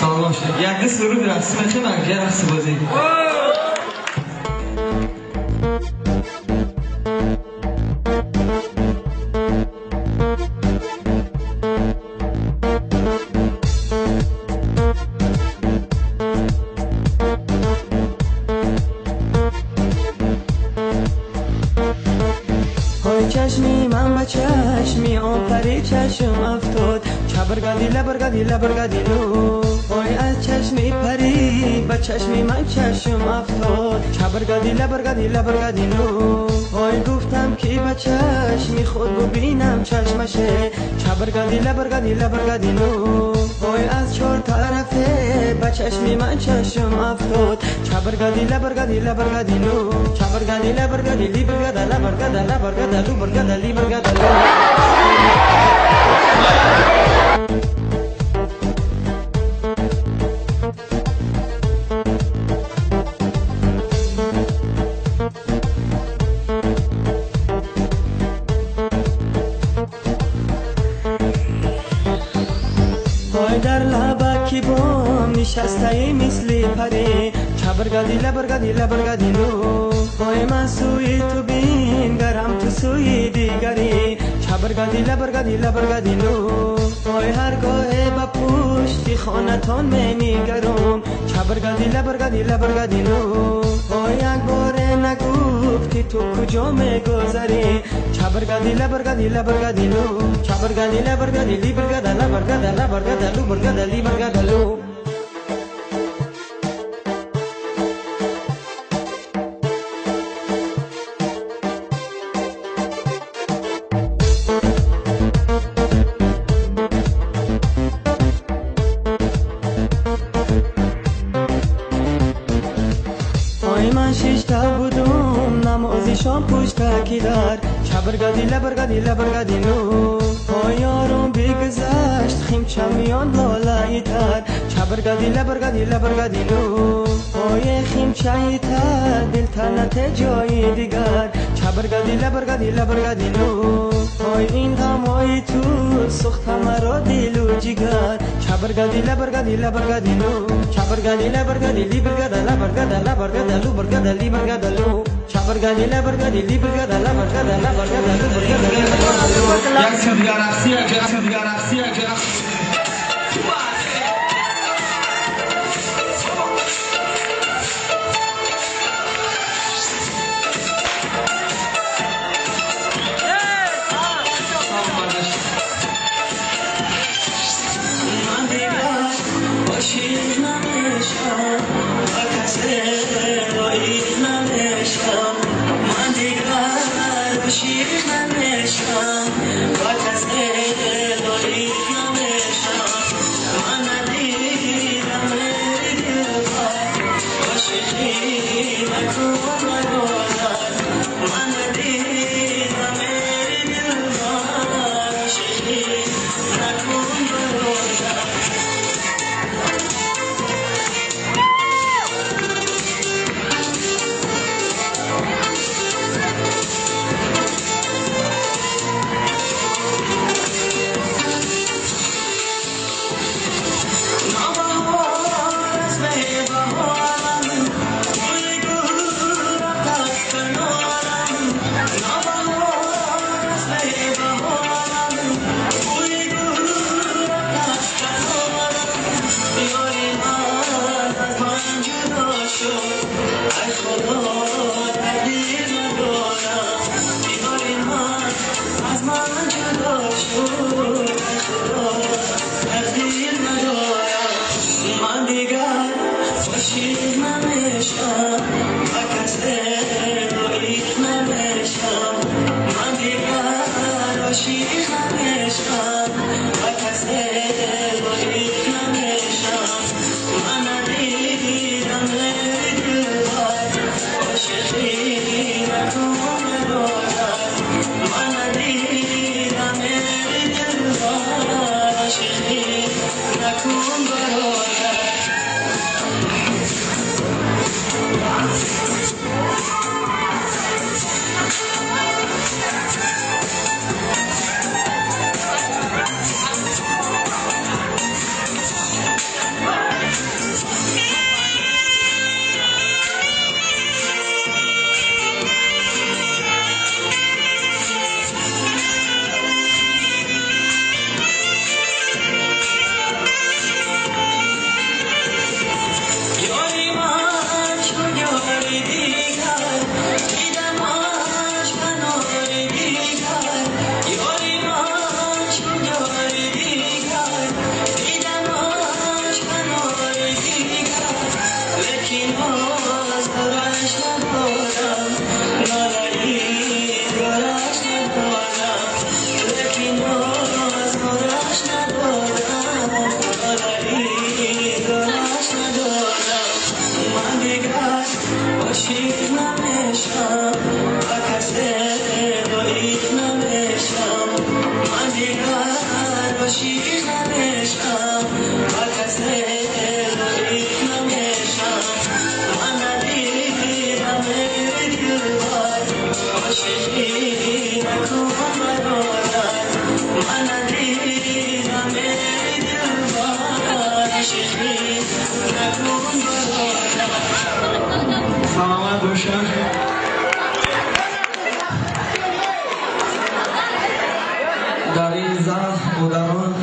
باشه یک دست رو برسیم چه منگه رقص بازی چشمی من با چشمی آن پری چشم افتاد چبرگادی لبرگادی لبرگادی لو وای از چشمی پری با چشمی من چشم افتاد چبرگادی لبرگادی لبرگادی لو وای گفتم که با چشمی خود ببینم چشمشه چبرگادی لبرگادی لبرگادی لو وای از چهار طرفه با چشمی من چشم افتاد چبرگادی لبرگادی لبرگادی لو چبرگادی لبرگادی لیبرگادا لبرگادا لبرگادا لو برگادا لیبرگادا لو وای در لبکی بام نشسته مثل پری چبرگادی لبرگادی لبرگادی لو وای من سوی تو بین گرم تو سوی دیگری چبرگادی لبرگادی لبرگادی لو وای هرگاه با پشتی خانتان میگرم چبرگادی لبرگادی لبرگادی لو وای یک بار نگفتی تو کجا میگذری چبرگادی لبرگادی لبرگادی لو چبرگادی لبرگادی لیبرگادا لبرگادا لبرگادا لو برگادا لیبرگادا لو وای من ششتا بودم نمازی شام پشت کی دار چبرگادی لبرگادی لبرگادی لو وای یارم بگذشت خیم چمیان لالایی تر چبرگادی لبرگادی لبرگادی لو وای خیم چایی تر دل تنت جایی دیگر چبرگادی لبرگادی لبرگادی لو وای این غمای تو سخت مرا دل و جگر چبرگادی لبرگادی لبرگادی لو چبرگادی لبرگادی لیبرگادا لبرگادا لبرگادا لو برگادا لیبرگادا لو چبرگادی لبرگادی لیبرگادا لبرگادا لبرگادا لو برگادا لیبرگادا لو یک سر دیگر رقصی یک دیگر رقصی نمیشم و کسی روی نمیشم من ندیدم ای دلبر عاشقی نکن برادر من ندیدم ای دلبر عاشقی نکن برادر. سلامت باشن. در این زن مدران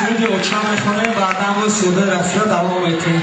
ویدیو چند میکنه بعدا با سوده رسیده دوام میتیم.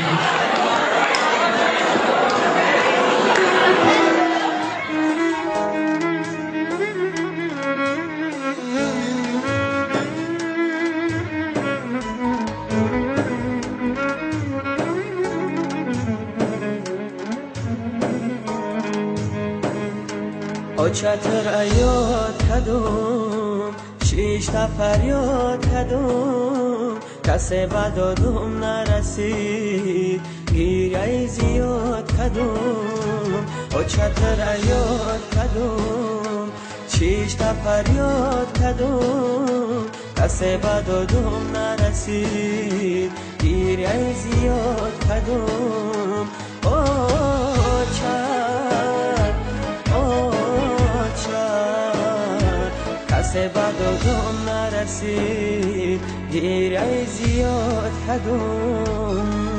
او چتر ایاد کدوم شیش تا فریاد کدوم کسی بدادم نرسید گیره زیاد کدوم او چتر ایاد کدوم شیش تا فریاد کدوم کسی بدادم نرسید گیره زیاد کدوم او کسی بدادم نرسید گیره زیاد کدوم.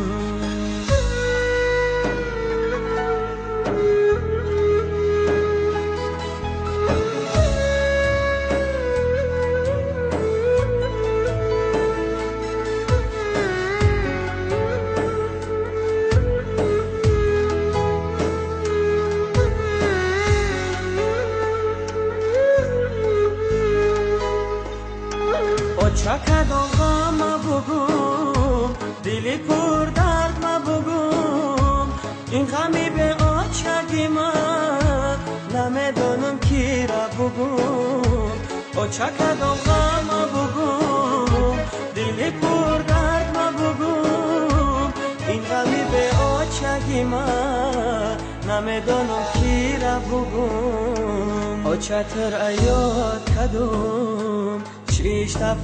چکدان غم بگم دلی پر درد بگم این غمی به آچگی من نمیدانم کی را بگم او چکدان غم بگم دلی پر درد بگم این غمی به آچگی من نمیدانم کی را بگم او چتر ایاد کدوم شیش تا